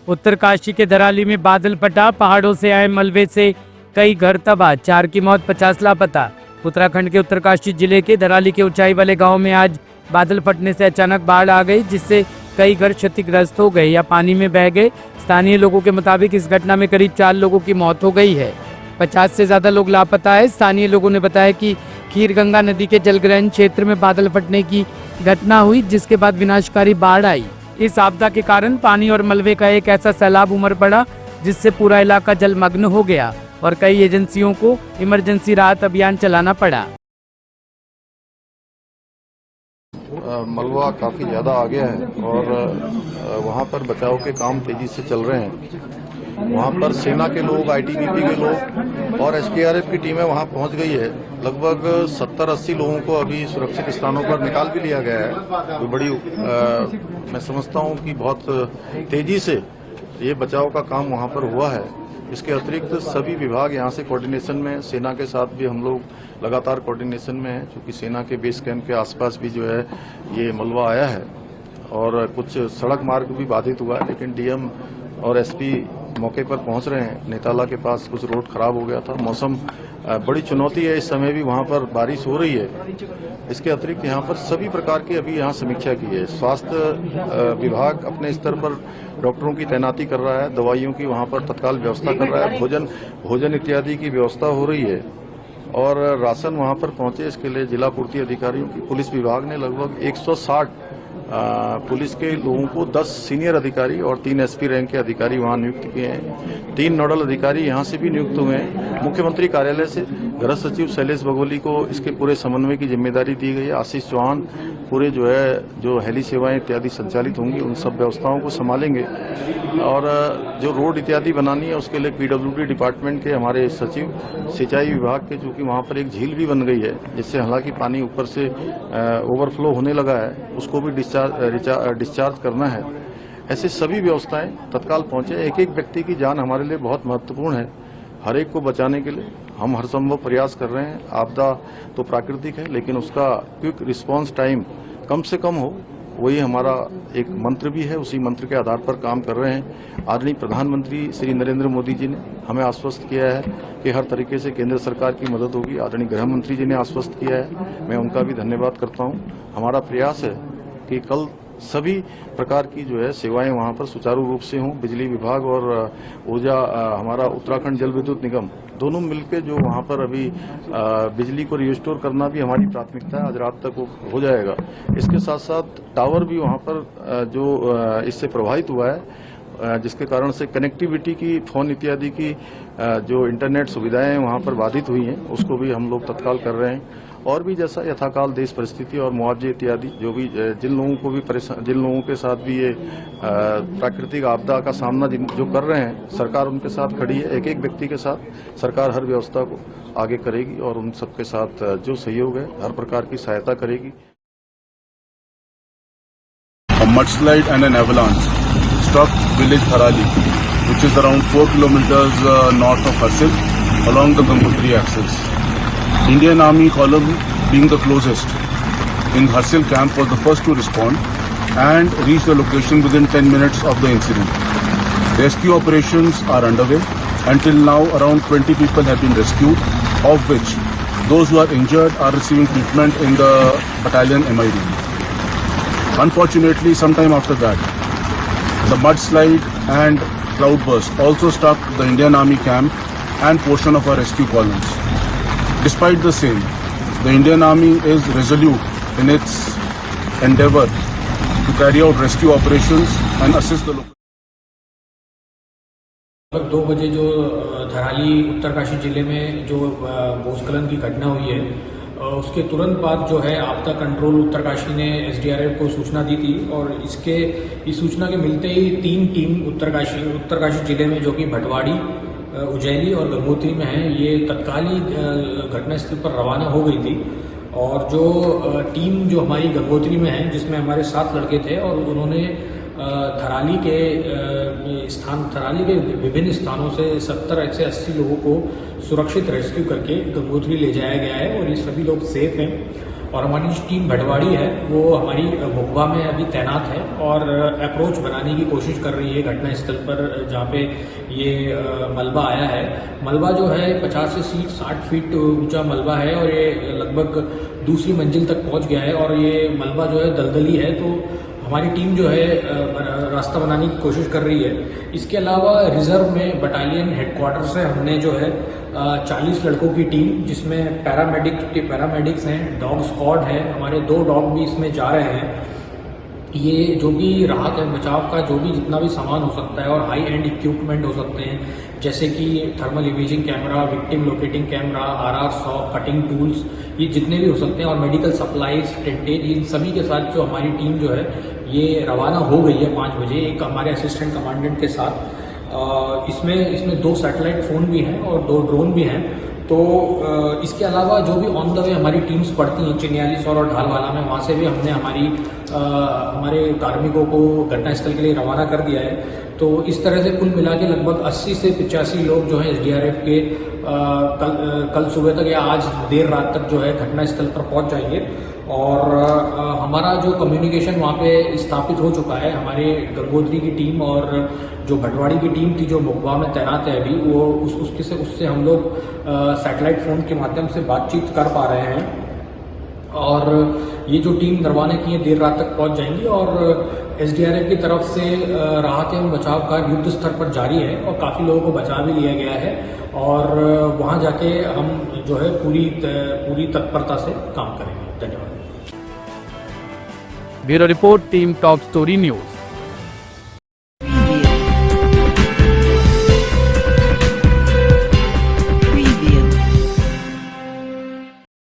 उत्तरकाशी के धराली में बादल फटा, पहाड़ों से आए मलबे से कई घर तबाह, 4 की मौत, 50 लापता। उत्तराखंड के उत्तरकाशी जिले के धराली के ऊंचाई वाले गांव में आज बादल फटने से अचानक बाढ़ आ गई, जिससे कई घर क्षतिग्रस्त हो गए या पानी में बह गए। स्थानीय लोगों के मुताबिक इस घटना में करीब 4 लोगों की मौत हो गई है, 50 से ज्यादा लोग लापता है। स्थानीय लोगों ने बताया कि खीरगंगा नदी के जलग्रहण क्षेत्र में बादल फटने की घटना हुई, जिसके बाद विनाशकारी बाढ़ आई। इस आपदा के कारण पानी और मलबे का एक ऐसा सैलाब उमड़ पड़ा जिससे पूरा इलाका जलमग्न हो गया और कई एजेंसियों को इमरजेंसी राहत अभियान चलाना पड़ा। मलबा काफ़ी ज़्यादा आ गया है और वहाँ पर बचाव के काम तेज़ी से चल रहे हैं। वहाँ पर सेना के लोग, आईटीबीपी के लोग और एसडीआरएफ की टीमें वहाँ पहुँच गई है। लगभग 70-80 लोगों को अभी सुरक्षित स्थानों पर निकाल भी लिया गया है। तो बड़ी मैं समझता हूँ कि बहुत तेज़ी से ये बचाव का काम वहाँ पर हुआ है। इसके अतिरिक्त सभी विभाग यहाँ से कोऑर्डिनेशन में, सेना के साथ भी हम लोग लगातार कोऑर्डिनेशन में हैं, क्योंकि सेना के बेस कैंप के आसपास भी जो है ये मलबा आया है और कुछ सड़क मार्ग भी बाधित हुआ है। लेकिन डीएम और एसपी मौके पर पहुंच रहे हैं। नेताला के पास कुछ रोड खराब हो गया था। मौसम बड़ी चुनौती है, इस समय भी वहाँ पर बारिश हो रही है। इसके अतिरिक्त यहाँ पर सभी प्रकार की अभी यहाँ समीक्षा की है। स्वास्थ्य विभाग अपने स्तर पर डॉक्टरों की तैनाती कर रहा है, दवाइयों की वहाँ पर तत्काल व्यवस्था कर रहा है, भोजन इत्यादि की व्यवस्था हो रही है और राशन वहाँ पर पहुँचे इसके लिए जिला पूर्ति अधिकारियों की, पुलिस विभाग ने लगभग 160 पुलिस के लोगों को 10 सीनियर अधिकारी और 3 एसपी रैंक के अधिकारी वहां नियुक्त किए हैं। 3 नोडल अधिकारी यहां से भी नियुक्त हुए हैं। मुख्यमंत्री कार्यालय से गृह सचिव शैलेश बघोली को इसके पूरे समन्वय की जिम्मेदारी दी गई है। आशीष चौहान पूरे जो हेली सेवाएं इत्यादि संचालित होंगी उन सब व्यवस्थाओं को संभालेंगे और जो रोड इत्यादि बनानी है उसके लिए पीडब्ल्यूडी डिपार्टमेंट के हमारे सचिव, सिंचाई विभाग के, चूंकि वहाँ पर एक झील भी बन गई है जिससे हालांकि पानी ऊपर से ओवरफ्लो होने लगा है, उसको भी डिस्चार्ज करना है। ऐसे सभी व्यवस्थाएं तत्काल पहुंचे। एक एक व्यक्ति की जान हमारे लिए बहुत महत्वपूर्ण है। हर एक को बचाने के लिए हम हर संभव प्रयास कर रहे हैं। आपदा तो प्राकृतिक है, लेकिन उसका क्विक रिस्पांस टाइम कम से कम हो, वही हमारा एक मंत्र भी है। उसी मंत्र के आधार पर काम कर रहे हैं। आदरणीय प्रधानमंत्री श्री नरेंद्र मोदी जी ने हमें आश्वस्त किया है कि हर तरीके से केंद्र सरकार की मदद होगी। आदरणीय गृह मंत्री जी ने आश्वस्त किया है, मैं उनका भी धन्यवाद करता हूं। हमारा प्रयास है कि कल सभी प्रकार की जो है सेवाएं वहां पर सुचारू रूप से हों। बिजली विभाग और ऊर्जा हमारा उत्तराखंड जल विद्युत निगम दोनों मिलकर जो वहां पर अभी बिजली को रिस्टोर करना भी हमारी प्राथमिकता है। आज रात तक वो हो जाएगा। इसके साथ साथ टावर भी वहां पर जो इससे प्रभावित हुआ है, जिसके कारण से कनेक्टिविटी की, फोन इत्यादि की जो इंटरनेट सुविधाएं वहां पर बाधित हुई हैं, उसको भी हम लोग तत्काल कर रहे हैं। और भी जैसा यथाकाल देश परिस्थिति और मुआवजे इत्यादि जो भी जिन लोगों के साथ भी ये प्राकृतिक आपदा का सामना जो कर रहे हैं, सरकार उनके साथ खड़ी है। एक एक व्यक्ति के साथ सरकार हर व्यवस्था को आगे करेगी और उन सबके साथ जो सहयोग है हर प्रकार की सहायता करेगी। A mudslide and an avalanche struck village Dharali, which is around 4 kilometers north of Harsil, along the Gangotri axis. Indian Army column, being the closest in Harsil camp, was the first to respond and reach the location within 10 minutes of the incident. Rescue operations are underway. Until now, around 20 people have been rescued, of which those who are injured are receiving treatment in the battalion MID. Unfortunately, sometime after that, the mudslide and cloudburst also struck the Indian Army camp and portion of our rescue columns. Despite the same, the Indian Army is resolute in its endeavor to carry out rescue operations and assist the local. लगभग 2 बजे जो धराली उत्तरकाशी जिले में जो भूस्खलन की घटना हुई है, उसके तुरंत बाद जो है आपदा कंट्रोल उत्तरकाशी ने एसडीआरएफ को सूचना दी थी और इस सूचना के मिलते ही 3 टीम उत्तरकाशी जिले में, जो कि भटवाड़ी, उज्जैनी और गंगोत्री में है, ये तत्काल ही घटनास्थल पर रवाना हो गई थी। और जो टीम जो हमारी गंगोत्री में है, जिसमें हमारे 7 लड़के थे, और उन्होंने धराली के विभिन्न स्थानों से 70 से 80 लोगों को सुरक्षित रेस्क्यू करके गंगोत्री ले जाया गया है और ये सभी लोग सेफ हैं। और हमारी जो टीम भटवाड़ी है वो हमारी मुखबा में अभी तैनात है और अप्रोच बनाने की कोशिश कर रही है घटना स्थल पर जहाँ पे ये मलबा आया है। मलबा जो है 50 से 60 फीट ऊंचा मलबा है और ये लगभग दूसरी मंजिल तक पहुँच गया है और ये मलबा जो है दलदली है, तो हमारी टीम जो है रास्ता बनाने की कोशिश कर रही है। इसके अलावा रिजर्व में बटालियन हेडक्वार्टर से हमने जो है 40 लड़कों की टीम, जिसमें पैरामेडिक्स हैं, डॉग स्क्वाड है, हमारे 2 डॉग भी इसमें जा रहे हैं। ये जो भी राहत है बचाव का जो भी जितना भी सामान हो सकता है और हाई एंड इक्विपमेंट हो सकते हैं, जैसे कि thermal imaging camera, victim locating camera, RR100, cutting tools, ये जितने भी हो सकते हैं और मेडिकल सप्लाईज, टेंटेज, इन सभी के साथ जो हमारी टीम जो है ये रवाना हो गई है 5 बजे एक हमारे असिस्टेंट कमांडेंट के साथ। इसमें 2 सैटेलाइट फ़ोन भी हैं और 2 ड्रोन भी हैं। तो इसके अलावा जो भी ऑन द वे हमारी टीम्स पड़ती हैं चिन्यालीसौर और ढालवाला में, वहाँ से भी हमने हमारे कार्मिकों को घटनास्थल के लिए रवाना कर दिया है। तो इस तरह से कुल मिला के लगभग 80 से 85 लोग जो हैं SDRF के कल सुबह तक या आज देर रात तक जो है घटनास्थल पर पहुंच जाएंगे। और हमारा जो कम्युनिकेशन वहाँ पे स्थापित हो चुका है, हमारे गंगोत्री की टीम और जो भटवाड़ी की टीम थी जो मुखबा में तैनात है अभी, वो उससे हम लोग सैटेलाइट फ़ोन के माध्यम से बातचीत कर पा रहे हैं। और ये जो टीम रवाना की है देर रात तक पहुंच जाएंगी और SDRF की तरफ से राहत एवं बचाव कार्य युद्ध स्तर पर जारी है और काफ़ी लोगों को बचा भी लिया गया है और वहां जाके हम जो है पूरी तत्परता से काम करेंगे। धन्यवाद। Bureau report, team top story news.